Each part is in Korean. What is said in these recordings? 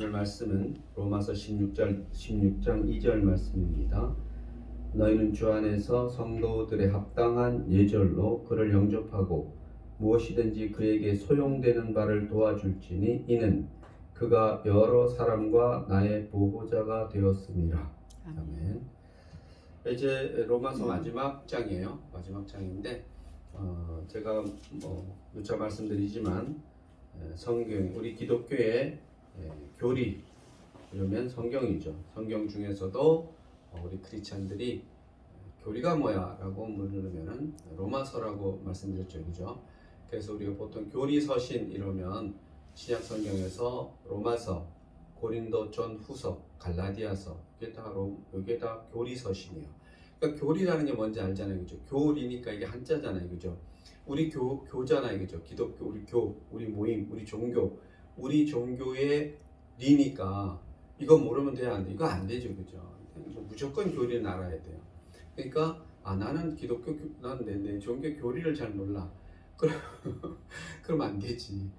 오늘 말씀은 로마서 16장 2절 말씀입니다. 너희는 주 안에서 성도들의 합당한 예절로 그를 영접하고 무엇이든지 그에게 소용되는 바를 도와줄지니 이는 그가 여러 사람과 나의 보호자가 되었음이라. 아멘. 이제 로마서 마지막 장이에요. 마지막 장인데 제가 누차 말씀드리지만 성경, 우리 기독교의 교리, 그러면 성경이죠. 성경 중에서도 우리 크리스찬들이 교리가 뭐야? 라고 물으면은 로마서라고 말씀드렸죠. 그죠? 그래서 우리가 보통 교리 서신 이러면 신약 성경에서 로마서, 고린도전 후서, 갈라디아서, 이게 다 교리 서신이에요. 그러니까 교리라는 게 뭔지 알잖아요. 그죠? 교리니까 이게 한자잖아요. 그죠? 우리 교잖아요. 그죠? 기독교, 우리 모임, 우리 종교의 리니까 이거 모르면 돼야 안 돼. 이거 안 되죠. 그죠? 무조건 교리를 알아야 돼요. 그러니까 나는 기독교, 내 종교 교리를 잘 몰라. 그럼 안 되지.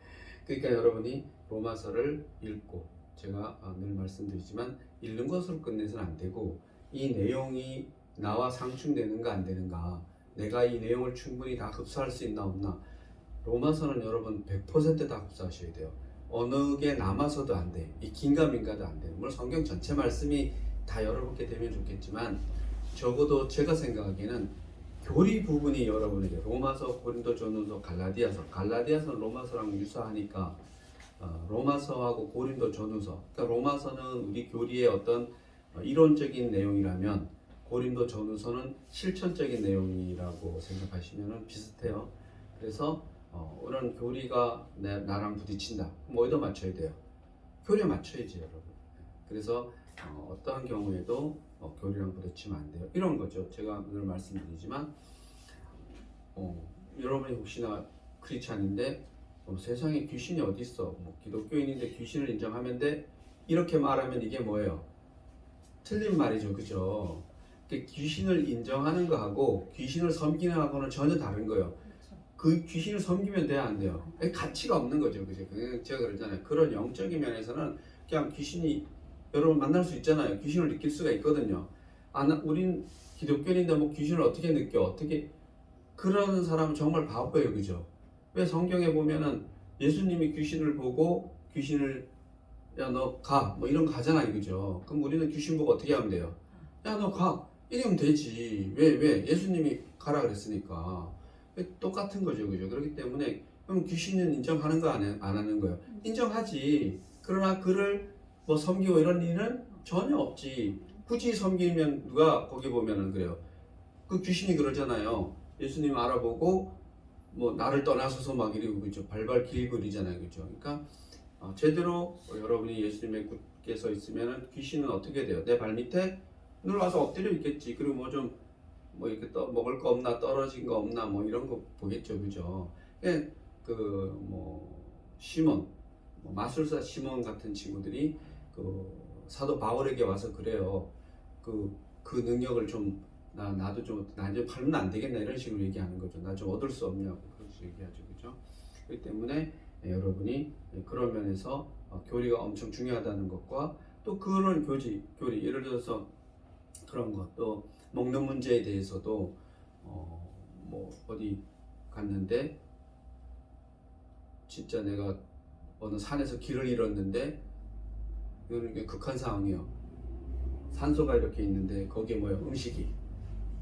그러니까 여러분이 로마서를 읽고, 제가 늘 말씀드리지만 읽는 것으로 끝내서는 안 되고, 이 내용이 나와 상충되는가 안 되는가, 내가 이 내용을 충분히 다 흡수할 수 있나 없나. 로마서는 여러분 100% 다 흡수하셔야 돼요. 어느 게 남아서도 안 돼. 이 긴가민가도 안 돼. 물론 성경 전체 말씀이 다 여러분께 되면 좋겠지만 적어도 제가 생각하기에는 교리 부분이 여러분에게 로마서, 고린도전후서, 갈라디아서는 로마서랑 유사하니까 로마서하고 고린도전후서, 그러니까 로마서는 우리 교리의 어떤 이론적인 내용이라면 고린도전후서는 실천적인 내용이라고 생각하시면 비슷해요. 그래서 이런 교리가 나랑 부딪힌다. 뭐 어디다 맞춰야 돼요? 교리에 맞춰야지 여러분. 그래서 어떠한 경우에도 교리랑 부딪히면 안 돼요. 이런 거죠. 제가 늘 말씀드리지만 여러분이 혹시나 크리스찬인데 세상에 귀신이 어디 있어? 기독교인인데 귀신을 인정하면 돼? 이렇게 말하면 이게 뭐예요? 틀린 말이죠. 그죠? 귀신을 인정하는 거하고 귀신을 섬기는 거하고는 전혀 다른 거예요. 그 귀신을 섬기면 돼야 안 돼요. 가치가 없는 거죠. 그죠? 제가 그러잖아요. 그런 영적인 면에서는 그냥 귀신이 여러분 만날 수 있잖아요. 귀신을 느낄 수가 있거든요. 우린 기독교인인데 귀신을 어떻게 느껴? 그런 사람은 정말 바보예요. 그죠? 왜 성경에 보면은 예수님이 귀신을 보고 귀신을 야 너 가 이런 거 하잖아요. 그죠? 그럼 우리는 귀신 보고 어떻게 하면 돼요? 야 너 가 이러면 되지. 왜 예수님이 가라 그랬으니까. 똑같은 거죠. 그죠? 그렇기 때문에 그럼 귀신은 인정하는 거 안 하는 거예요? 인정하지. 그러나 그를 섬기고 이런 일은 전혀 없지. 굳이 섬기면 누가 거기 보면은 그래요. 그 귀신이 그러잖아요. 예수님 알아보고 나를 떠나서서 막 이러고 그죠. 발발 길거리잖아요. 그죠? 그러니까 제대로 여러분이 예수님의 굳게 서 있으면은 귀신은 어떻게 돼요? 내 발 밑에 늘 와서 엎드려 있겠지. 그리고 이렇게 먹을 거 없나, 떨어진 거 없나, 이런 거 보겠죠. 그죠? 시몬, 마술사 시몬 같은 친구들이 사도 바울에게 와서 그래요. 그 능력을 나도 좀 팔면 안 되겠나 이런 식으로 얘기하는 거죠. 나 좀 얻을 수 없냐고 그렇게 얘기하죠. 그죠? 그렇기 때문에 여러분이 그런 면에서 교리가 엄청 중요하다는 것과 또 그런 교리 예를 들어서 그런 것, 또 먹는 문제에 대해서도 어디 갔는데 진짜 내가 어느 산에서 길을 잃었는데 이거는 극한 상황이에요. 산소가 이렇게 있는데 거기에 음식이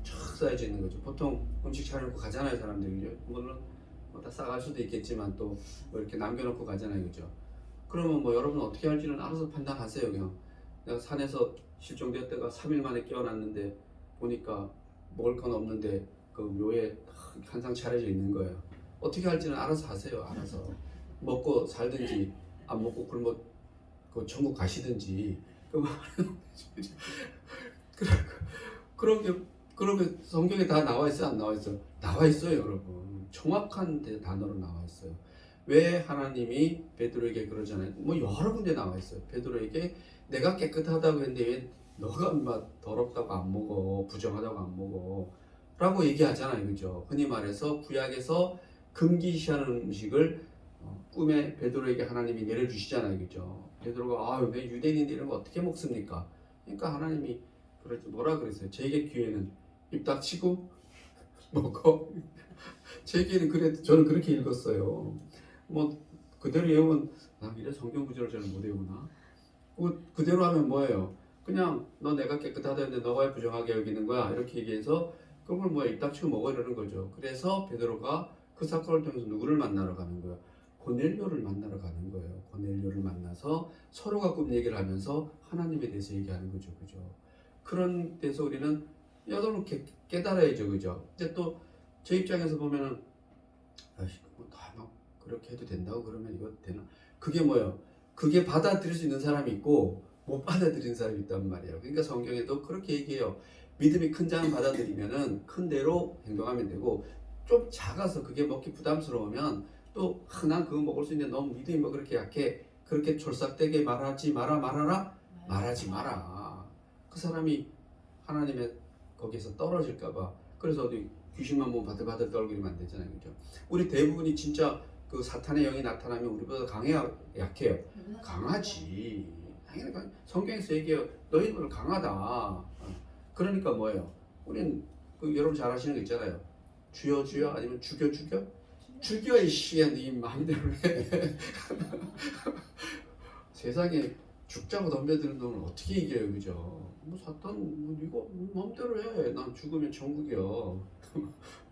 쫙 쌓여져 있는 거죠. 보통 음식 차려놓고 가잖아요, 사람들이. 물론 다 싸갈 수도 있겠지만 또 이렇게 남겨놓고 가잖아요, 그죠? 그러면 여러분 어떻게 할지는 알아서 판단하세요. 그냥 내가 산에서 실종되었다가 3일 만에 깨어났는데 보니까 먹을 건 없는데 그 묘에 한상 차려져 있는 거예요. 어떻게 할지는 알아서 하세요. 알아서 먹고 살든지 안 먹고 굶어 그 천국 가시든지 그렇게 성경에 다 나와 있어요? 안 나와 있어요? 나와 있어요, 여러분. 정확한 단어로 나와 있어요. 왜 하나님이 베드로에게 그러잖아요. 여러 군데 나와 있어요. 베드로에게 내가 깨끗하다고 했는데 왜 너가 더럽다고 안 먹어, 부정하다고 안 먹어 라고 얘기하잖아요. 그죠? 흔히 말해서 구약에서 금기시하는 음식을 꿈에 베드로에게 하나님이 내려주시잖아요, 그죠? 베드로가 아유, 내 유대인인데 이런 거 어떻게 먹습니까? 그러니까 하나님이 뭐라 그랬어요? 제게 기회는 입 닥치고 먹고 제게는 그래 저는 그렇게 읽었어요. 뭐 그대로 외우면 이래 성경 구절을 잘 못 외우나? 그대로 하면 뭐예요? 그냥 너 내가 깨끗하다는데 너가 왜 부정하게 여기는 거야? 이렇게 얘기해서 그걸 뭐야 입 닥치고 먹어 이러는 거죠. 그래서 베드로가 그 사건을 통해서 누구를 만나러 가는 거예요? 고넬료를 만나러 가는 거예요. 고넬료를 만나서 서로가 꿈 얘기를 하면서 하나님에 대해서 얘기하는 거죠, 그죠? 그런 데서 우리는 여러분 깨달아야죠, 그죠? 근데 또 제 입장에서 보면은 아씨, 다막 그렇게 해도 된다고 그러면 이거 되나? 그게 뭐예요? 그게 받아들일 수 있는 사람이 있고 못 받아들이는 사람이 있단 말이에요. 그러니까 성경에도 그렇게 얘기해요. 믿음이 큰 자는 받아들이면은 큰 대로 행동하면 되고 좀 작아서 그게 먹기 부담스러우면 또 난 그거 먹을 수 있는데 너무 믿음이 뭐 그렇게 약해 그렇게 졸삭되게 말하지 말하지 마라. 그 사람이 하나님의 거기서 떨어질까봐. 그래서 어디 귀신만 보면 바들바들 떨기만 안 되잖아요, 그죠? 우리 대부분이 진짜 그 사탄의 영이 나타나면 우리보다 강해야 약해요? 강하지. 당연히 성경에서 얘기해요. 너희들은 강하다. 그러니까 뭐예요? 우린 여러분 잘 아시는 거 있잖아요. 주여 주여 아니면 죽여 죽여 이씨야 네 마음대로 해. 세상에 죽자고 덤벼드는 놈을 어떻게 이겨요, 그죠? 뭐 사탄 뭐 이거 마음대로 해. 난 죽으면 천국이요.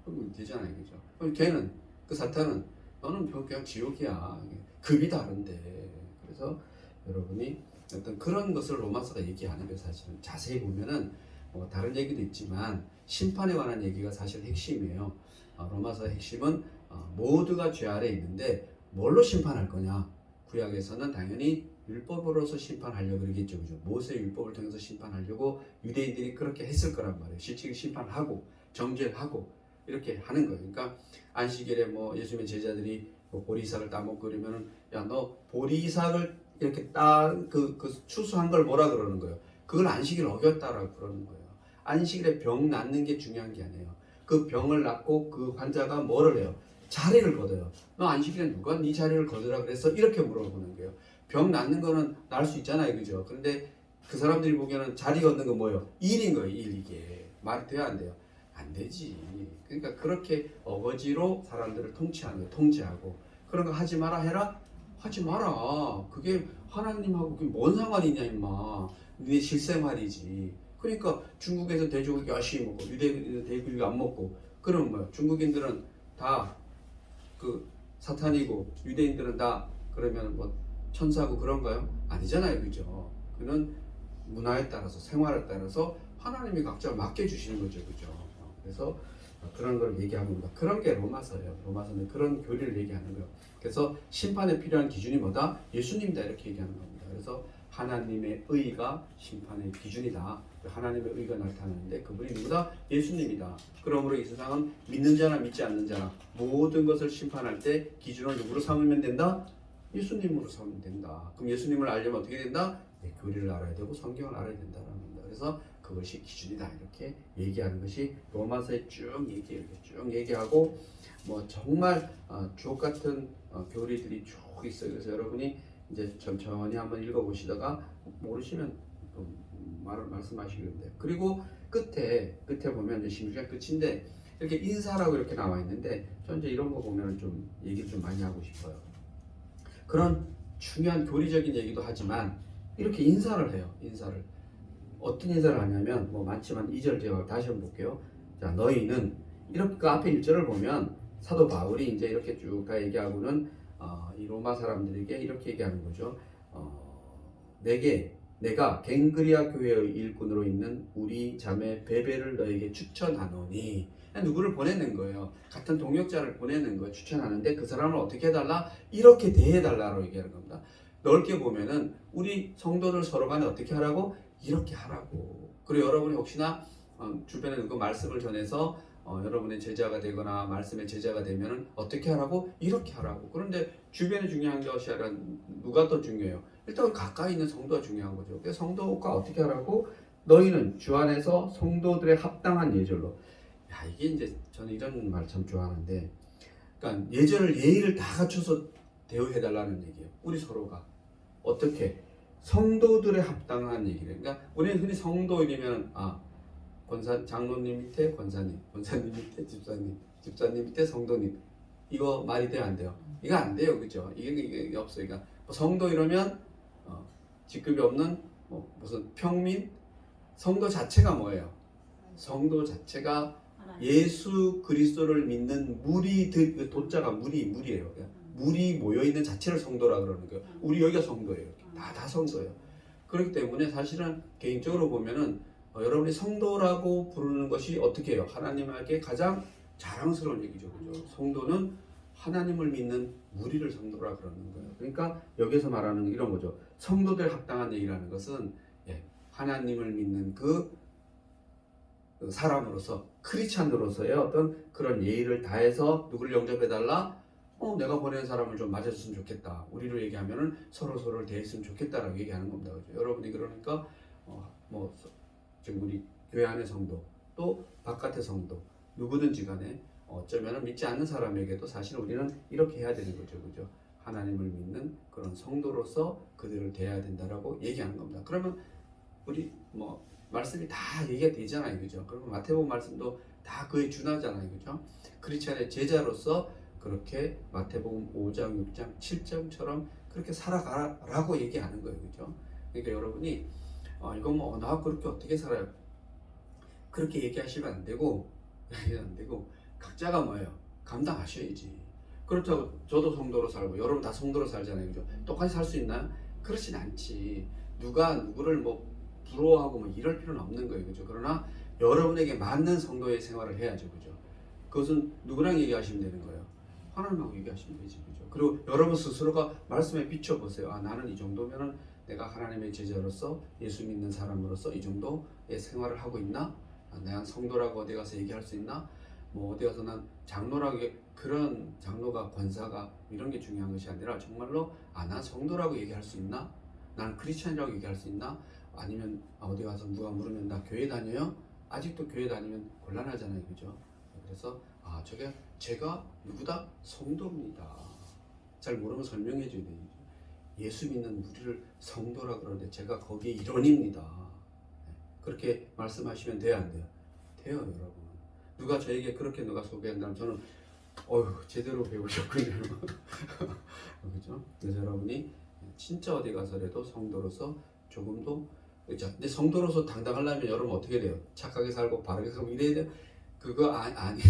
그러면 되잖아요, 그죠? 그럼 걔는 그 사탄은 너는 그냥 지옥이야. 급이 다른데. 그래서 여러분이 어떤 그런 것을 로마서가 얘기하는 거예요. 사실은 자세히 보면은 다른 얘기도 있지만 심판에 관한 얘기가 사실 핵심이에요. 로마서의 핵심은 모두가 죄 아래 있는데 뭘로 심판할 거냐? 구약에서는 당연히 율법으로서 심판하려고 그러겠죠, 그죠? 모세 율법을 통해서 심판하려고 유대인들이 그렇게 했을 거란 말이에요. 실질 심판하고 정죄하고 이렇게 하는 거예요. 그러니까 안식일에 뭐 예수님의 제자들이 뭐 보리삭을 따먹고 그러면은 야 너 보리삭을 이렇게 그 추수한 걸 뭐라 그러는 거예요? 그걸 안식일 어겼다라고 그러는 거예요. 안식일에 병 낫는 게 중요한 게 아니에요. 그 병을 낫고 그 환자가 뭐를 해요? 자리를 걷어요. 너 안식일에 누가 네 자리를 걷으라 그래서 이렇게 물어보는 거예요. 병 낫는 거는 날 수 있잖아요, 그죠? 그런데 그 사람들이 보기에는 자리 걷는 건 뭐예요? 일인 거예요, 일 이게. 말이 돼야 안 돼요? 안 되지. 그러니까 그렇게 어거지로 사람들을 통치하는 거예요, 통제하고. 그런 거 하지 마라 해라? 하지 마라. 그게 하나님하고 그게 뭔 상관이냐, 임마. 네 실생활이지. 그러니까 중국에서 돼지고기 열심히 먹고 유대인들은 돼지고기 안 먹고 그러면 뭐야? 중국인들은 다 그 사탄이고 유대인들은 다 그러면 뭐 천사고 그런가요? 아니잖아요, 그죠? 그는 문화에 따라서 생활에 따라서 하나님이 각자 맡겨주시는 거죠, 그죠? 그래서 그런 걸 얘기하는 겁니다. 그런 게 로마서예요. 로마서는 그런 교리를 얘기하는 거예요. 그래서 심판에 필요한 기준이 뭐다? 예수님이다 이렇게 얘기하는 겁니다. 그래서 하나님의 의가 심판의 기준이다. 하나님의 의가 나타나는데 그분이 누구다? 예수님이다. 그러므로 이 세상은 믿는 자나 믿지 않는 자나 모든 것을 심판할 때 기준을 누구로 삼으면 된다? 예수님으로 삼으면 된다. 그럼 예수님을 알려면 어떻게 된다? 교리를 알아야 되고 성경을 알아야 된다라는 겁니다. 그래서 그것이 기준이다 이렇게 얘기하는 것이 로마서에 쭉 얘기하고 뭐 정말 주옥 같은 교리들이 쭉 있어요. 그래서 여러분이 이제 천천히 한번 읽어보시다가 모르시면 또 말씀하시면 돼요. 그리고 끝에 보면 이제 16장 끝인데 이렇게 인사라고 이렇게 나와 있는데 전 이제 이런 거 보면 좀 얘기를 좀 많이 하고 싶어요. 그런 중요한 교리적인 얘기도 하지만 이렇게 인사를 해요. 인사를 어떤 인사를 하냐면 뭐 많지만 2절 제가 다시 한번 볼게요. 자, 너희는 이렇게 그 앞에 1절을 보면 사도 바울이 이제 이렇게 쭉 다 얘기하고는 이 로마 사람들에게 이렇게 얘기하는 거죠. 내가 갱그리아 교회의 일꾼으로 있는 우리 자매 베베를 너에게 추천하노니 누구를 보내는 거예요. 같은 동역자를 보내는 거예요. 추천하는데 그 사람을 어떻게 해달라? 이렇게 대해달라고 얘기하는 겁니다. 넓게 보면은 우리 성도들 서로 간에 어떻게 하라고? 이렇게 하라고. 그리고 여러분이 혹시나 주변에 누구 말씀을 전해서 여러분의 제자가 되거나 말씀의 제자가 되면 어떻게 하라고? 이렇게 하라고. 그런데 주변에 중요한 것이 아니라 누가 더 중요해요? 일단 가까이 있는 성도가 중요한 거죠. 그래서 성도가 어떻게 하라고? 너희는 주 안에서 성도들의 합당한 예절로. 야, 이게 이제 저는 이런 말 참 좋아하는데, 그러니까 예절을 예의를 다 갖춰서 대우해달라는 얘기예요. 우리 서로가 어떻게 성도들의 합당한 얘기를. 그러니까 우리는 흔히 성도이면 권사 장로님 밑에 권사님, 권사님 밑에 집사님, 집사님 밑에 성도님. 이거 말이 돼요, 안 돼요? 이거 안 돼요, 그죠? 이게 없어요. 그러니까 뭐 성도 이러면 직급이 없는 무슨 평민. 성도 자체가 뭐예요? 성도 자체가 예수 그리스도를 믿는 무리들. 도자가 무리예요. 물이 모여 있는 자체를 성도라 그러는 거예요. 우리 여기가 성도예요. 다 성도예요. 그렇기 때문에 사실은 개인적으로 보면은 여러분이 성도라고 부르는 것이 어떻게 해요? 하나님에게 가장 자랑스러운 얘기죠. 그죠? 성도는 하나님을 믿는 무리를 성도라 그러는 거예요. 그러니까 여기서 말하는 이런 거죠. 성도들 합당한 얘기라는 것은 하나님을 믿는 그 사람으로서, 크리스찬으로서의 어떤 그런 예의를 다해서 누굴 영접해달라? 내가 보낸 사람을 좀 맞아줬으면 좋겠다. 우리로 얘기하면은 서로를 대했으면 좋겠다라고 얘기하는 겁니다. 그죠? 여러분이 그러니까 지금 우리 교회 안의 성도, 또 바깥의 성도, 누구든지 간에 어쩌면 믿지 않는 사람에게도 사실 우리는 이렇게 해야 되는 거죠. 그죠? 하나님을 믿는 그런 성도로서 그들을 대해야 된다라고 얘기하는 겁니다. 그러면 우리 말씀이 다 얘기가 되잖아요. 그죠? 그러면 마태복음 말씀도 다 그에 준하잖아요. 그죠? 크리스찬의 제자로서 그렇게 마태복음 5장, 6장, 7장처럼 그렇게 살아가라고 얘기하는 거예요. 그죠? 그러니까 여러분이 이거 나 그렇게 어떻게 살아요? 그렇게 얘기하시면 안 되고 각자가 뭐예요? 감당하셔야지. 그렇다고 저도 성도로 살고 여러분 다 성도로 살잖아요. 그죠? 똑같이 살 수 있나요? 그렇진 않지. 누가 누구를 부러워하고 이럴 필요는 없는 거예요. 그죠? 그러나 여러분에게 맞는 성도의 생활을 해야죠. 그죠? 그것은 누구랑 얘기하시면 되는 거예요? 하나님하고 얘기하시면 되지. 그죠? 그리고 여러분 스스로가 말씀에 비춰보세요. 나는 이 정도면은 내가 하나님의 제자로서 예수 믿는 사람으로서 이 정도의 생활을 하고 있나? 내가 성도라고 어디 가서 얘기할 수 있나? 어디 가서 난 장로라고, 그런 장로가, 권사가 이런 게 중요한 것이 아니라 정말로 난 성도라고 얘기할 수 있나? 난 크리스찬이라고 얘기할 수 있나? 아니면 어디 가서 누가 물으면 나 교회 다녀요? 아직도 교회 다니면 곤란하잖아요. 그죠? 그래서 제가 누구다? 성도입니다. 잘 모르면 설명해 줘야 돼요. 예수 믿는 무리를 성도라 그러는데 제가 거기에 일원입니다. 그렇게 말씀하시면 돼요, 안 돼요? 돼요, 여러분. 누가 저에게 그렇게 누가 소개한다면 저는 제대로 배우셨군요. 그렇죠? 그래서 여러분이 진짜 어디 가서라도 성도로서 조금도, 그렇죠? 근데 성도로서 당당하려면 여러분 어떻게 돼요? 착하게 살고 바르게 살고 이래야 돼요? 그거 아니에요.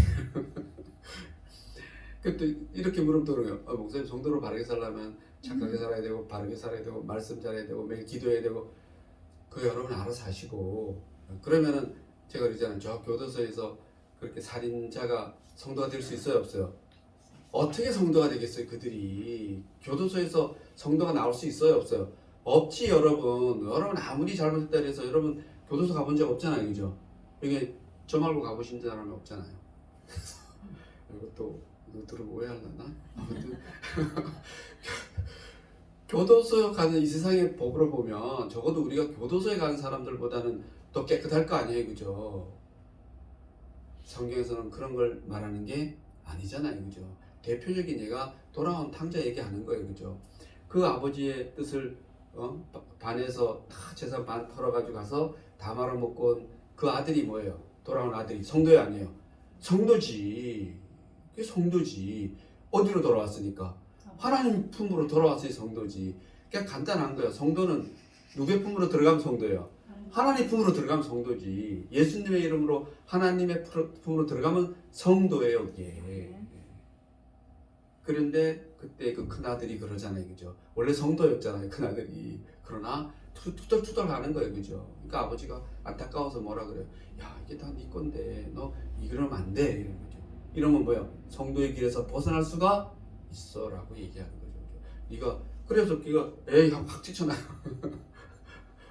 또 이렇게 물으면 또 목사님 성도로 바르게 살려면 착하게 살아야 되고 바르게 살아야 되고 말씀 잘해야 되고 매일 기도해야 되고, 그거 여러분 알아서 하시고. 그러면은 제가 그러잖아요. 저 교도소에서 그렇게 살인자가 성도가 될 수 있어요, 없어요? 어떻게 성도가 되겠어요? 그들이 교도소에서 성도가 나올 수 있어요, 없어요? 없지. 여러분 아무리 잘못했다 해서 여러분 교도소 가본 적 없잖아요. 그죠? 여기 저 말고 가보신 사람이 없잖아요. 이것도 들으면 오해하려나? 아무튼 교도소에 가는 이 세상의 법으로 보면 적어도 우리가 교도소에 가는 사람들보다는 더 깨끗할 거 아니에요. 그죠? 성경에서는 그런 걸 말하는 게 아니잖아요. 그죠? 대표적인 예가 돌아온 탕자 얘기하는 거예요. 그죠? 그 아버지의 뜻을 반해서 다 재산 반 털어가지고 가서 다 말아먹고 온 그 아들이 뭐예요? 돌아온 아들이 성도야 아니에요? 성도지. 그게 성도지. 어디로 돌아왔으니까? 하나님 품으로 돌아왔으니 성도지. 그냥 간단한 거예요. 성도는 누구의 품으로 들어가면 성도예요? 하나님 품으로 들어가면 성도지. 예수님의 이름으로 하나님의 품으로 들어가면 성도예요. 이게. 그런데 그때 그 큰아들이 그러잖아요. 그죠? 원래 성도였잖아요. 큰아들이. 그러나 투덜투덜 하는 거예요. 그죠? 그러니까 아버지가 안타까워서 뭐라 그래요? 야, 이게 다 네 건데 너 이러면 안 돼. 이러는 거죠. 이러면 뭐야? 성도의 길에서 벗어날 수가 있어 라고 얘기하는 거죠. 네가 그래서 걔가 에이 확 뛰쳐나가.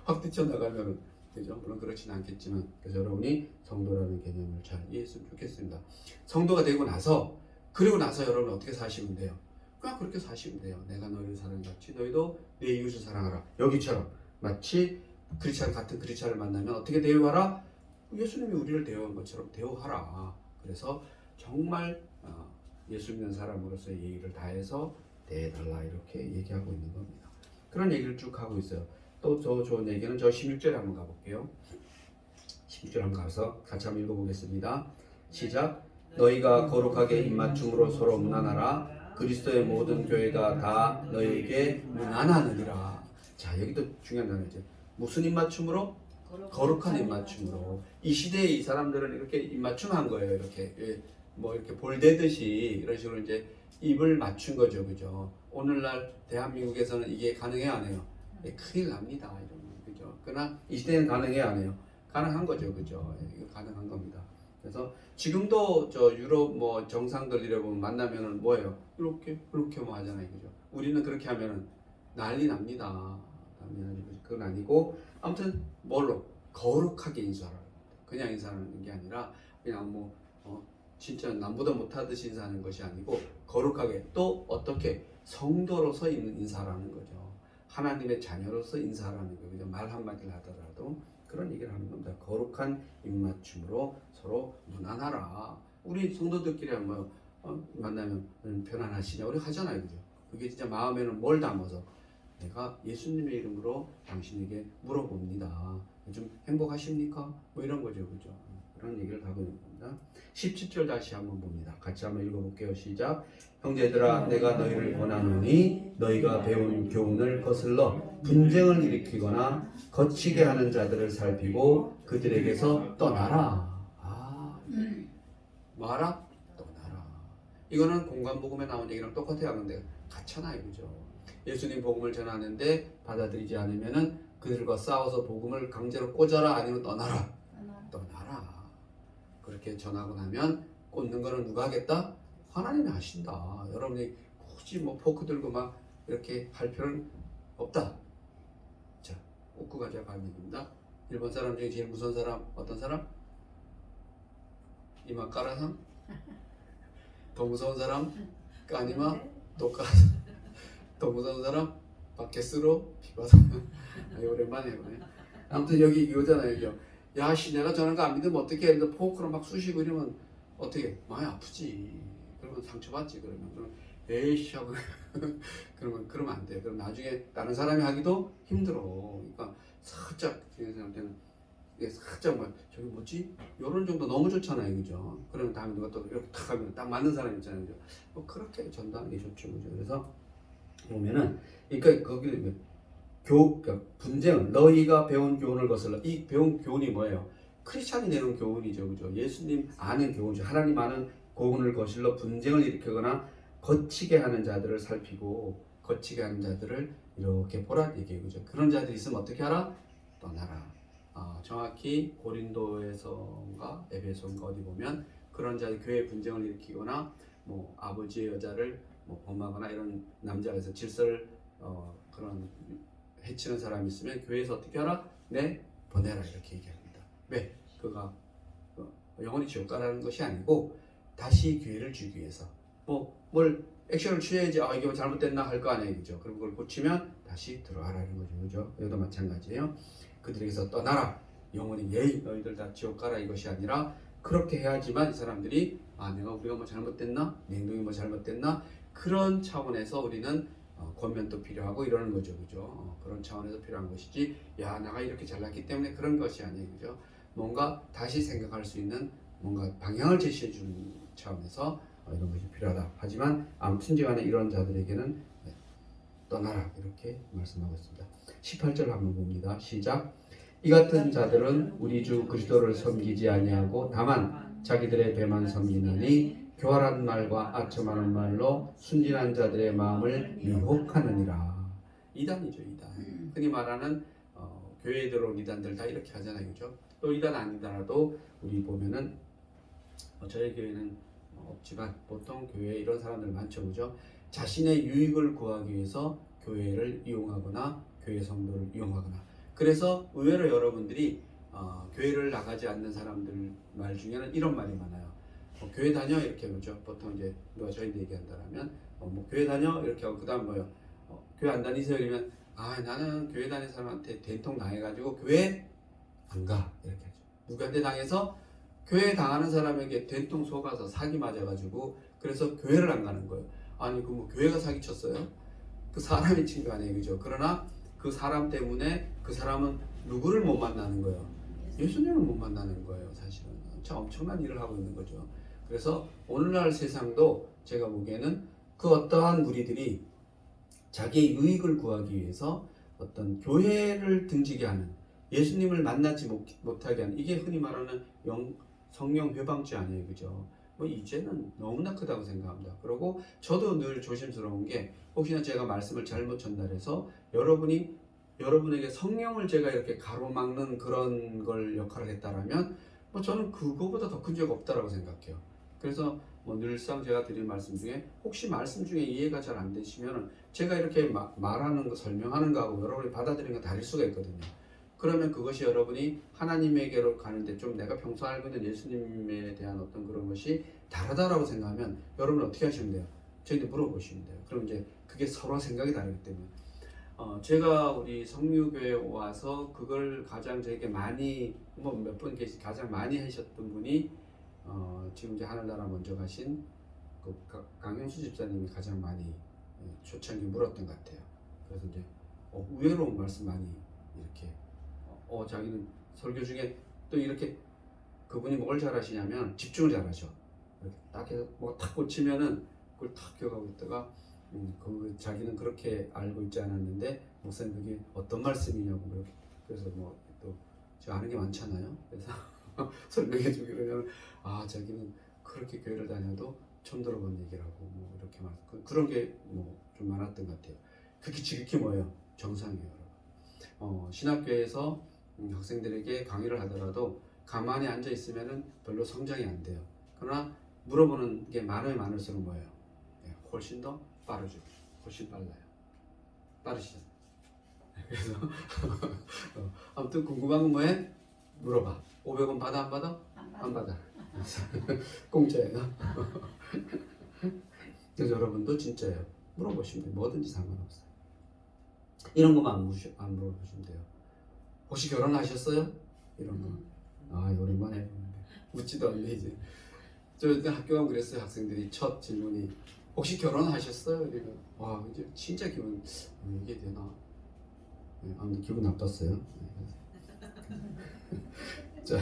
확 뛰쳐나가면은, 그죠? 물론 그렇진 않겠지만, 그래서 여러분이 성도라는 개념을 잘 이해했으면 좋겠습니다. 성도가 되고 나서, 그리고 나서 여러분 어떻게 사시면 돼요? 그냥 그렇게 사시면 돼요. 내가 너희를 사랑같이 너희도 내 이웃을 사랑하라. 여기처럼 마치 같은 크리스찬을 만나면 어떻게 대우하라? 예수님이 우리를 대우한 것처럼 대우하라. 그래서 정말 예수 믿는 사람으로서의 예의를 다해서 대해달라 이렇게 얘기하고 있는 겁니다. 그런 얘기를 쭉 하고 있어요. 또 더 좋은 얘기는 저 16절에 한번 가볼게요. 16절 한번 가서 같이 한번 읽어보겠습니다. 시작. 너희가 거룩하게 입맞춤으로 서로 문안하라. 그리스도의 모든 교회가 다 너희에게 문안하느니라. 자, 여기도 중요한 단어죠. 무슨 입맞춤으로? 거룩한 입맞춤으로. 이 시대에 이 사람들은 이렇게 입맞춤한 거예요. 이렇게 뭐 이렇게 볼대듯이 이런 식으로 이제 입을 맞춘 거죠, 그죠? 오늘날 대한민국에서는 이게 가능해요, 안 해요? 큰일 납니다, 이러면, 그죠? 그러나 이 시대는 가능해요, 안 해요? 가능한 거죠, 그죠? 이거 가능한 겁니다. 그래서 지금도 저 유럽 뭐 정상들 이래 보면 만나면은 뭐예요? 이렇게 그렇게 뭐 하잖아요, 그죠? 우리는 그렇게 하면은 난리 납니다. 그건 아니고 아무튼 뭘로 거룩하게 인사하라. 그냥 인사하는 게 아니라 그냥 뭐 진짜 남보다 못하듯이 인사하는 것이 아니고 거룩하게 또 어떻게 성도로서 인사라는 거죠. 하나님의 자녀로서 인사하라는 거죠. 말 한마디를 하더라도 그런 얘기를 하는 겁니다. 거룩한 입맞춤으로 서로 문안하라. 우리 성도들끼리 뭐 만나면 편안하시냐 우리 하잖아요, 그죠? 그게 진짜 마음에는 뭘 담아서 내가 예수님의 이름으로 당신에게 물어봅니다. 요즘 행복하십니까? 뭐 이런 거죠, 그죠? 그런 얘기를 하고 있는 겁니다. 17절 다시 한번 봅니다. 같이 한번 읽어볼게요. 시작. 형제들아, 내가 너희를 권하노니 너희가 배운 교훈을 거슬러 분쟁을 일으키거나 거치게 하는 자들을 살피고 그들에게서 떠나라. 뭐하라? 떠나라. 이거는 공관복음에 나온 얘기랑 똑같아요. 근데 같잖아요, 그죠? 예수님 복음을 전하는데 받아들이지 않으면은 그들과 싸워서 복음을 강제로 꽂아라, 아니면 떠나라. 떠나라. 그렇게 전하고 나면 꽂는 거는 누가 하겠다? 하나님이 하신다. 여러분이 굳이 뭐 포크 들고 막 이렇게 할 필요는 없다. 자, 웃고 가자 반면입니다. 일본 사람 중에 제일 무서운 사람 어떤 사람? 이마 까라상? 더 무서운 사람? 까니마? 똑까라상? 더 무서운 사람? 바켓스로? 비바사? 오랜만에 해보네. 아무튼 여기 이거잖아요, 이거. 야, 내가 저런 거 안 믿으면 어떻게 해? 포크로 막 쑤시고 이러면 어떻게? 많이 아프지. 그러면 상처받지. 그러면 에이씨 하고 그러면 안 돼. 그럼 나중에 다른 사람이 하기도 힘들어. 그러니까 살짝 그런 사람한테는 이게 살짝 뭐 저기 뭐지? 이런 정도 너무 좋잖아요, 그죠? 그러면 다음에 누가 또 이렇게 탁 하면 딱 맞는 사람이 있잖아요, 그죠? 그렇게 전달하는 게 좋죠, 그죠? 그래서 보면은 그러니까 거기 그러니까 분쟁, 너희가 배운 교훈을 거슬러. 이 배운 교훈이 뭐예요? 크리스찬이 내는 교훈이죠, 그죠? 예수님 아는 교훈이죠. 하나님 아는 교훈을 거슬러 분쟁을 일으키거나 거치게 하는 자들을 살피고 거치게 하는 자들을 이렇게 보라 얘기해요, 그죠? 그런 자들이 있으면 어떻게 하라? 떠나라. 정확히 고린도에서인가 에베소인가 어디 보면 그런 자들 교회 분쟁을 일으키거나 뭐 아버지의 여자를 뭐 범하거나 이런 남자에서 질서를 그런 해치는 사람이 있으면 교회에서 어떻게 하라? 네, 보내라 이렇게 얘기합니다. 왜? 그가 영원히 지옥 가라는 것이 아니고 다시 기회를 주기 위해서 뭘 액션을 취해야지 이게 잘못됐나 할 거 아니에요, 그죠? 그럼 그걸 고치면 다시 들어와라는 거죠, 그죠? 여기도 마찬가지예요. 그들에게서 떠나라. 영원히 예의 너희들 다 지옥 가라 이것이 아니라 그렇게 해야지만 이 사람들이 우리가 뭐 잘못됐나? 내 행동이 뭐 잘못됐나? 그런 차원에서 우리는 권면도 필요하고 이러는 거죠, 그죠? 그런 차원에서 필요한 것이지, 야, 내가 이렇게 잘났기 때문에 그런 것이 아니에요, 그죠? 뭔가 다시 생각할 수 있는 뭔가 방향을 제시해 주는 차원에서 이런 것이 필요하다. 하지만 아무튼지간에 이런 자들에게는 떠나라 이렇게 말씀하고 있습니다. 18절 한번 봅니다. 시작. 이 같은 자들은 우리 주 그리스도를 섬기지 아니하고 다만 자기들의 배만 섬기나니 교활한 말과 아첨하는 말로 순진한 자들의 마음을 유혹하느니라. 이단이죠, 이단. 흔히 말하는 교회에 들어온 이단들 다 이렇게 하잖아요, 그죠? 또 이단 아니더라도 우리 보면은 저희 교회는 없지만 보통 교회에 이런 사람들 많죠, 그죠? 자신의 유익을 구하기 위해서 교회를 이용하거나 교회 성도를 이용하거나. 그래서 의외로 여러분들이 교회를 나가지 않는 사람들 말 중에는 이런 말이 많아요. 교회 다녀 이렇게 그죠? 보통 이제 누가 저희한테 얘기한다면 뭐 교회 다녀 이렇게 하고 그다음 뭐요? 교회 안 다니세요? 이러면 나는 교회 다니는 사람한테 된통 당해가지고 교회 안 가 이렇게 하죠. 누구한테 당해서? 교회 당하는 사람에게 된통 속아서 사기 맞아가지고 그래서 교회를 안 가는 거예요. 아니 그 뭐 교회가 사기쳤어요? 그 사람이 친 거 아니에요, 그죠? 그러나 그 사람 때문에 그 사람은 누구를 못 만나는 거예요? 예수님을 못 만나는 거예요, 사실은. 참 엄청난 일을 하고 있는 거죠. 그래서 오늘날 세상도 제가 보기에는 그 어떠한 무리들이 자기의 유익을 구하기 위해서 어떤 교회를 등지게 하는, 예수님을 만나지 못하게 하는, 이게 흔히 말하는 성령 회방죄 아니에요, 그죠? 뭐 이제는 너무나 크다고 생각합니다. 그리고 저도 늘 조심스러운 게, 혹시나 제가 말씀을 잘못 전달해서 여러분에게 성령을 제가 이렇게 가로막는 그런 걸 역할을 했다라면 뭐 저는 그거보다 더 큰 죄가 없다라고 생각해요. 그래서 뭐 늘상 제가 드린 말씀 중에 혹시 말씀 중에 이해가 잘 안 되시면 제가 이렇게 말하는 거, 설명하는 거하고 여러분이 받아들이는 거 다를 수가 있거든요. 그러면 그것이 여러분이 하나님에게로 가는데 좀 내가 평소 알고 있는 예수님에 대한 어떤 그런 것이 다르다라고 생각하면 여러분 어떻게 하시면 돼요? 저희한테 물어보시면 돼요. 그럼 이제 그게 서로 생각이 다르기 때문에 제가 우리 성류교회 와서 그걸 가장 저에게 많이 뭐 몇 분 계시 가장 많이 하셨던 분이 지금 이제 하늘나라 먼저 가신 그 강영수 집사님이 가장 많이 초창기 물었던 것 같아요. 그래서 이제 의외로 말씀 많이 이렇게 자기는 설교 중에 또 이렇게 그분이 뭘 잘하시냐면 집중을 잘하셔. 이렇게 딱 해서 뭐 탁 꽂히면은 그걸 탁 기억하고 있다가 그 자기는 그렇게 알고 있지 않았는데 목사님 그게 어떤 말씀이냐고 그렇게. 그래서 뭐 또 제가 아는 게 많잖아요. 그래서 설명해 주기 그러면 자기는 그렇게 교회를 다녀도 처음 들어본 얘기라고 뭐 이렇게 말 그런 게 뭐 좀 많았던 것 같아요. 그게 지극히 뭐예요? 정상이에요, 여러분. 신학교에서 학생들에게 강의를 하더라도 가만히 앉아 있으면은 별로 성장이 안 돼요. 그러나 물어보는 게 많으면 많을수록 뭐예요? 훨씬 더 빠르죠. 훨씬 빨라요. 빠르시죠. 그래서 아무튼 궁금한 건 뭐해? 물어봐. 500원 받아 안 받아? 안 받아. 공짜예요. 그래서 여러분도 진짜예요. 물어보시면 돼요. 뭐든지 상관없어요. 이런 것만 안 물어보시면 돼요. 혹시 결혼하셨어요? 이런 거. 오랜만에 묻지도 않네 이제. 저 학교 가면 그랬어요. 학생들이 첫 질문이 혹시 결혼하셨어요? 이러면 이제 진짜 기분 이게 되나? 아무튼 기분 나빴어요. 자,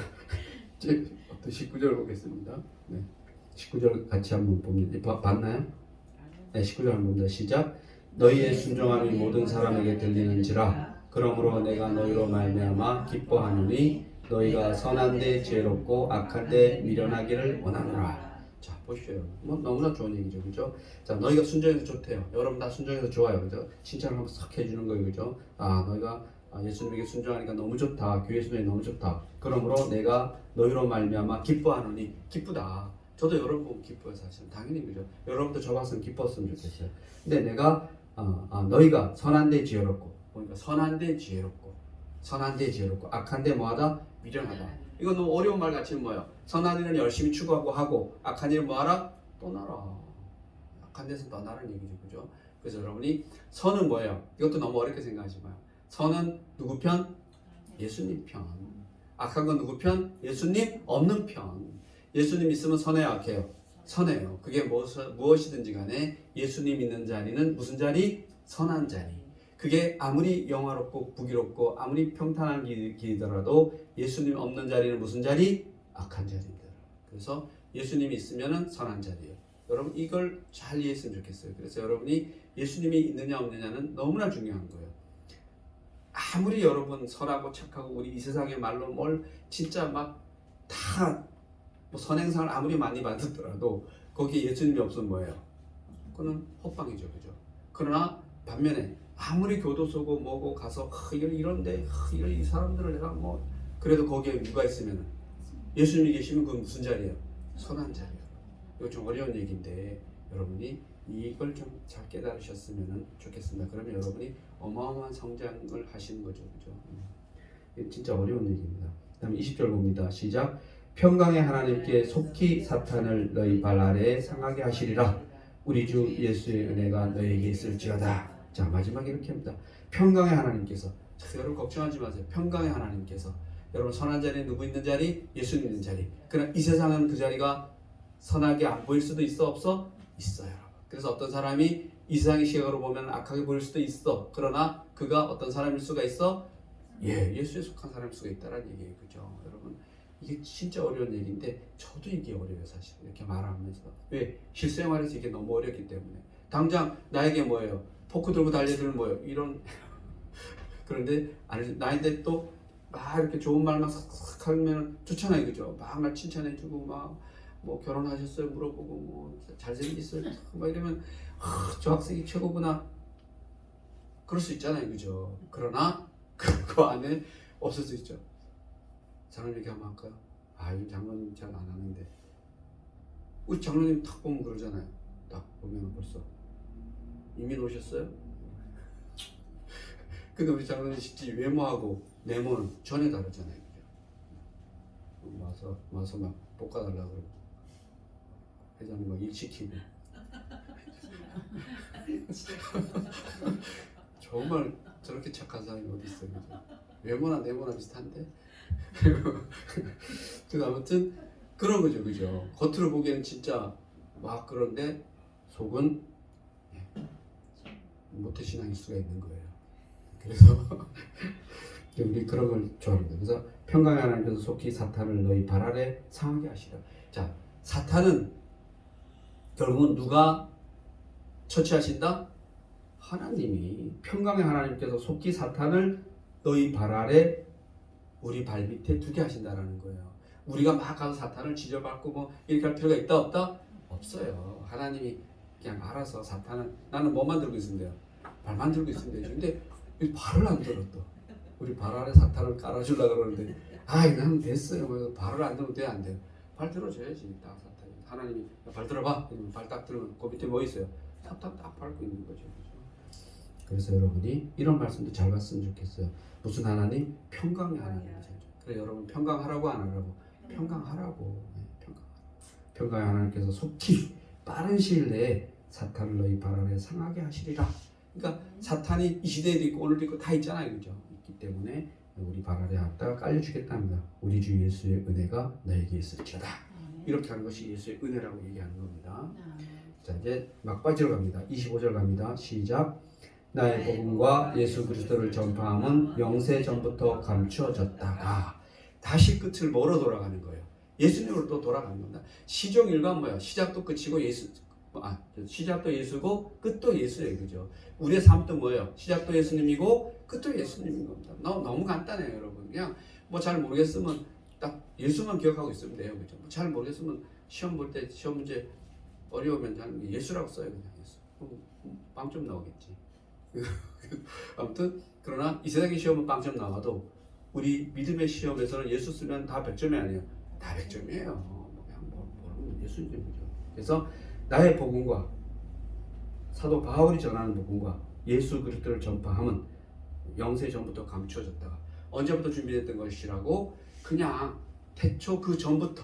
이제 19절 보겠습니다. 19절 같이 한번 봅니다. 봤나요? 19절 한번 봅니다. 시작. 너희의 순종함이 모든 사람에게 들리는지라. 그러므로 내가 너희로 말미암아 기뻐하노니 너희가 선한 데 지혜롭고 악한 데 미련하기를 원하노라. 자, 보십시오. 뭐 너무나 좋은 얘기죠, 그죠? 자, 너희가 순종해서 좋대요. 여러분 다 순종해서 좋아요, 그죠? 칭찬을 한번 싹 해주는 거예요, 그죠? 너희가 예수님에게 순종하니까 너무 좋다. 교회 순종이 너무 좋다. 그러므로 내가 너희로 말미암아 기뻐하노니 기쁘다. 저도 여러분 보고 기뻐요, 사실. 당연히 그죠? 여러분도 저 봤으면 기뻤으면 좋겠어요. 근데 내가 너희가 선한 데 지혜롭고, 보니까 선한 데 지혜롭고, 선한 데 지혜롭고, 악한 데 뭐하다? 미련하다. 이건 너무 어려운 말 같지는 뭐예요? 선한 일은 열심히 추구하고 하고, 악한 일은 뭐하라? 떠나라. 악한 데서 떠나라는 얘기죠, 그죠? 그래서 여러분이 선은 뭐예요? 이것도 너무 어렵게 생각하지 마요. 선은 누구 편? 예수님 편. 악한 건 누구 편? 예수님 없는 편. 예수님 있으면 선해요, 악해요? 선해요. 그게 무엇이든지 간에 예수님 있는 자리는 무슨 자리? 선한 자리. 그게 아무리 영화롭고 부귀롭고 아무리 평탄한 길이더라도 예수님 없는 자리는 무슨 자리? 악한 자리입니다. 그래서 예수님이 있으면 선한 자리예요. 여러분 이걸 잘 이해했으면 좋겠어요. 그래서 여러분이 예수님이 있느냐 없느냐는 너무나 중요한 거예요. 아무리 여러분 선하고 착하고 우리 이 세상의 말로 뭘 진짜 막 다 뭐 선행상을 아무리 많이 받았더라도 거기에 예수님이 없으면 뭐예요? 그거는 헛방이죠, 그죠? 그러나 반면에 아무리 교도소고 뭐고 가서 이런데 이런 이 사람들을 내가 뭐 그래도 거기에 누가 있으면 예수님이 계시면 그건 무슨 자리예요? 선한 자리예요. 이거 좀 어려운 얘기인데 여러분이 이걸 좀 잘 깨달으셨으면 좋겠습니다. 그러면 여러분이 어마어마한 성장을 하시는 거죠, 그죠? 진짜 어려운 얘기입니다. 그다음 20절 봅니다. 시작. 평강의 하나님께 속히 사탄을 너희 발 아래에 상하게 하시리라. 우리 주 예수의 은혜가 너희에게 있을지어다. 자, 마지막에 이렇게 합니다. 평강의 하나님께서. 자, 여러분 걱정하지 마세요. 평강의 하나님께서. 여러분 선한 자리에 누구 있는 자리? 예수님 있는 자리. 그러나 이 세상은 그 자리가 선하게 안 보일 수도 있어 없어? 있어요. 그래서 어떤 사람이 이 세상의 시각으로 보면 악하게 보일 수도 있어. 그러나 그가 어떤 사람일 수가 있어? 예, 예수에 속한 사람일 수가 있다라는 얘기예요. 그죠? 여러분, 이게 진짜 어려운 얘기인데 저도 이게 어려워요. 사실 이렇게 말하면서. 왜? 실생활에서 이게 너무 어렵기 때문에. 당장 나에게 뭐예요? 포크 들고 달려들면 뭐예요? 이런 그런데 아니, 나인데 또 막 이렇게 좋은 말만 싹싹 하면 좋잖아요. 그죠? 막 날 칭찬해주고 막 뭐 결혼하셨어요? 물어보고 뭐 잘생겼어요? 막 이러면 저 학생이 최고구나. 그럴 수 있잖아요. 그죠? 그러나 그 안에 없을 수 있죠. 장로님 얘기 한번 할까요? 이건 장로님 잘 안 하는데 우리 장로님 딱 보면 그러잖아요. 딱 보면 벌써 이민 오셨어요? 근데 우리 장로님 실제 외모하고 내모는 전혀 다르잖아요. 그죠? 와서 막 볶아달라고 그러고 회장님 막 일시키고 정말 저렇게 착한 사람이 어디 있어요. 그죠? 외모나 내모나 비슷한데 그 아무튼 그런 거죠. 그죠? 겉으로 보기에는 진짜 막 그런데 속은 모태신앙일 수가 있는 거예요. 그래서 우리 그런 걸 좋아합니다. 그래서 평강의 하나님께서 속히 사탄을 너희 발 아래 상하게 하시라. 자, 사탄은 결국은 누가 처치하신다? 하나님이. 평강의 하나님께서 속히 사탄을 너희 발 아래 우리 발 밑에 두게 하신다라는 거예요. 우리가 막 가서 사탄을 지적받고 뭐 이렇게 할 필요가 있다 없다? 없어요. 하나님이 그냥 알아서 사탄은 나는 뭐만 들고 있으면 돼요? 발만 들고 있으면 되죠. 근데 발을 안 들어 또. 우리 발 아래 사탄을 깔아주려고 그러는데 난 됐어요. 뭐 발을 안 들면 돼? 안 돼요? 발 들어줘야지. 딱 사탄이. 하나님이 발 들어봐. 발 딱 들으면 그 밑에 뭐 있어요? 사탄 딱 밟고 있는 거죠. 그래서 여러분이 이런 말씀도 잘 봤으면 좋겠어요. 무슨 하나님? 평강의 하나님이죠. 그래 여러분 평강하라고 안 하라고? 평강하라고. 평강의 하나님께서 속히 빠른 시일 내에 사탄을 너희 발 아래 상하게 하시리라. 그러니까 사탄이 이 시대에도 있고 오늘도 있고 다 있잖아요. 그죠? 있기 때문에 우리 발 아래 갖다가 깔려주겠답니다. 우리 주 예수의 은혜가 너에게 있을지어다. 이렇게 하는 것이 예수의 은혜라고 얘기하는 겁니다. 자 이제 막바지로 갑니다. 25절 갑니다. 시작. 나의 복음과 예수 그리스도를 전파함은 영세 전부터 감추어졌다가 다시 끝을 멀어 돌아가는 거예요. 예수님으로 또 돌아가는 겁니다. 시종일관 뭐야? 시작도 끝이고 시작도 예수고 끝도 예수예요. 그죠? 우리의 삶도 뭐예요? 시작도 예수님이고 끝도 예수님인 겁니다. 너무 간단해요, 여러분. 그냥 뭐 잘 모르겠으면 딱 예수만 기억하고 있으면 돼요. 그죠? 잘 모르겠으면 시험 볼 때 시험 문제 어려우면 그냥 예수라고 써요. 그냥 예수. 빵점 나오겠지. 아무튼 그러나 이 세상의 시험은 빵점 나와도 우리 믿음의 시험에서는 예수 쓰면 다 100점이 아니에요. 다 100점이에요. 그냥 모르면 예수님이죠. 그래서 나의 복음과 사도 바울이 전하는 복음과 예수 그리스도를 전파함은 영세 전부터 감추어졌다가 언제부터 준비됐던 것이라고? 그냥 태초 그 전부터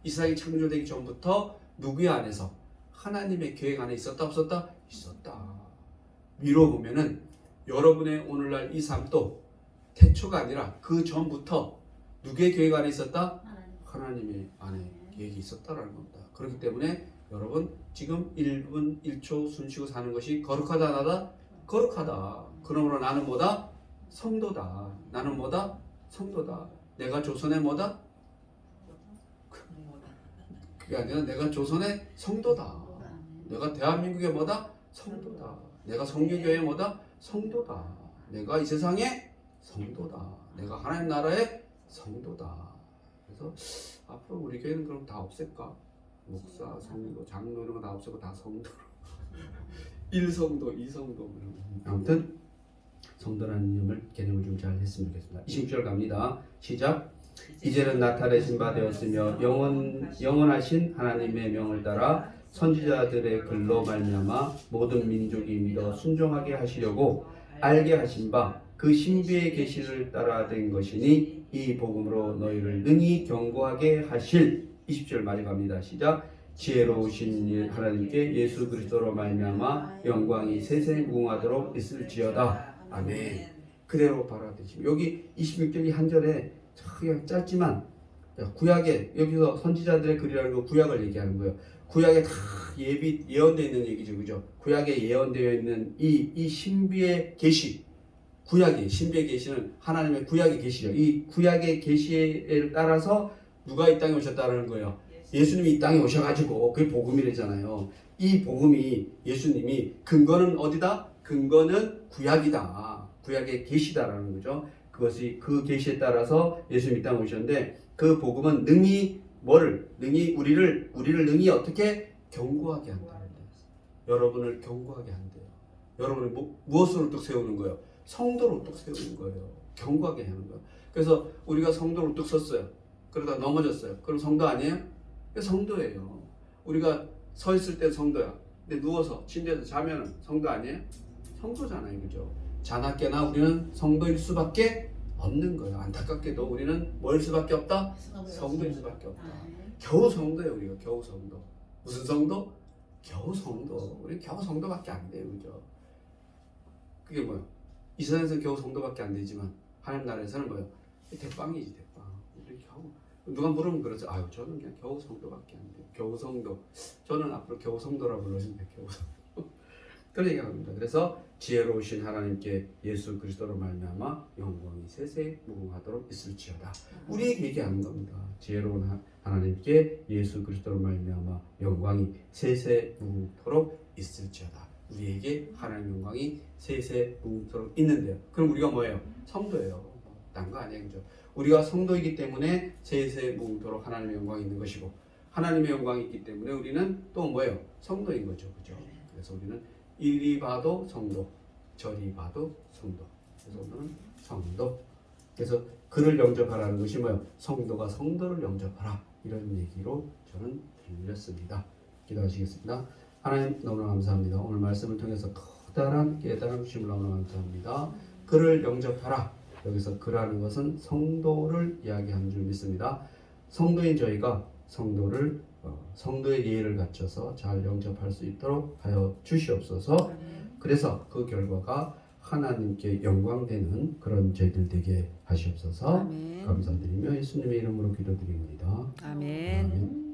이 세상이 창조되기 전부터 누구의 안에서? 하나님의 계획 안에 있었다 없었다? 있었다. 위로 보면은 여러분의 오늘날 이 삶도 태초가 아니라 그 전부터 누구의 계획 안에 있었다? 하나님의 안에 계획이 있었다라는 겁니다. 그렇기 때문에 여러분 지금 1분 1초 숨쉬고 사는 것이 거룩하다 나다? 거룩하다. 그러므로 나는 뭐다? 성도다. 나는 뭐다? 성도다. 내가 조선의 뭐다? 그게 아니라 내가 조선의 성도다. 내가 대한민국의 뭐다? 성도다. 내가 성교교회의 뭐다? 성도다. 내가 이 세상의 성도다. 내가 하나님 나라의 성도다. 그래서 앞으로 우리 교회는 그럼 다 없앨까? 목사, 성도, 장로 이런 거 다 없애고 다 성도로 1성도, 2성도 아무튼 성도라는 개념을 좀 잘 했으면 좋겠습니다. 26절 갑니다. 시작. 이제는 나타내신 바 되었으며 영원하신 하나님의 명을 따라 선지자들의 글로 말미암아 모든 민족이 믿어 순종하게 하시려고 알게 하신 바 그 신비의 계시를 따라 된 것이니 이 복음으로 너희를 능히 경고하게 하실 20절 마지막입니다. 시작. 지혜로우신 하나님께 예수 그리스도로 말미암아 영광이 세세 무궁하도록 있을지어다. 아멘. 그대로 바라듯이 여기 26절 한 절에 그냥 짧지만 구약에 여기서 선지자들의 글이라는 거 구약을 얘기하는 거예요. 구약에 다 예언되어 있는 얘기죠, 그죠? 구약에 예언되어 있는 이 신비의 계시, 구약의 신비의 계시는 하나님의 구약의 계시죠. 이 구약의 계시에 따라서 누가 이 땅에 오셨다는 거예요. 예수님이 이 땅에 오셔가지고 그게 복음이래잖아요. 이 복음이 예수님이 근거는 어디다? 근거는 구약이다. 구약의 계시다라는 거죠. 그것이 그 계시에 따라서 예수님이 이 땅에 오셨는데 그 복음은 능히 우리를 능히 어떻게 경고하게 한다. 여러분을 경고하게 한대요. 여러분을 무엇으로 또 세우는 거예요? 성도로 또 세우는 거예요. 경고하게 하는 거예요. 그래서 우리가 성도로 뚝 섰어요. 그러다 넘어졌어요. 그럼 성도 아니에요? 성도예요. 우리가 서 있을 때 성도야. 근데 누워서 침대에서 자면은 성도 아니에요? 성도잖아요, 그죠? 자나깨나 우리는 성도일 수밖에 없는 거예요. 안타깝게도 우리는 뭐일 수밖에 없다? 성도일 수밖에 없다. 겨우 성도예요, 우리가 겨우 성도. 무슨 성도? 겨우 성도. 우리 겨우 성도밖에 안 돼요, 그죠? 그게 뭐야? 이 세상에서 겨우 성도밖에 안 되지만 하나님 나라에서는 뭐예요? 대빵이지, 대빵. 우리 겨우 누가 물으면 그러죠. 아유, 저는 그냥 겨우 성도밖에 안 돼요. 겨우 성도. 저는 앞으로 겨우 성도라고 불러주면 돼요. 겨우 성도. 그런 얘기합니다. 그래서 지혜로우신 하나님께 예수 그리스도로 말미암아 영광이 세세 무궁하도록 있을지어다. 우리에게 얘기하는 겁니다. 지혜로운 하나님께 예수 그리스도로 말미암아 영광이 세세 무궁토록 있을지어다. 우리에게 하나님의 영광이 세세 무궁토록 있는데요. 그럼 우리가 뭐예요? 성도예요. 딴 거 아니에요, 그죠? 우리가 성도이기 때문에 세세 무궁토록 하나님의 영광이 있는 것이고, 하나님의 영광이 있기 때문에 우리는 또 뭐예요? 성도인 거죠, 그죠? 그래서 우리는 이리 봐도 성도, 저리 봐도 성도. 그래서 오늘은 성도. 그래서 그를 영접하라는 것이 뭐예요? 성도가 성도를 영접하라. 이런 얘기로 저는 들렸습니다. 기도하시겠습니다. 하나님 너무나 감사합니다. 오늘 말씀을 통해서 커다란 깨달음 주심을 너무나 감사합니다. 그를 영접하라. 여기서 그라는 것은 성도를 이야기하는 줄 믿습니다. 성도인 저희가 성도의 예의를 갖춰서 잘 영접할 수 있도록 하여 주시옵소서. 그래서 그 결과가 하나님께 영광되는 그런 저희들 되게 하시옵소서. 감사드리며 예수님의 이름으로 기도드립니다. 아멘.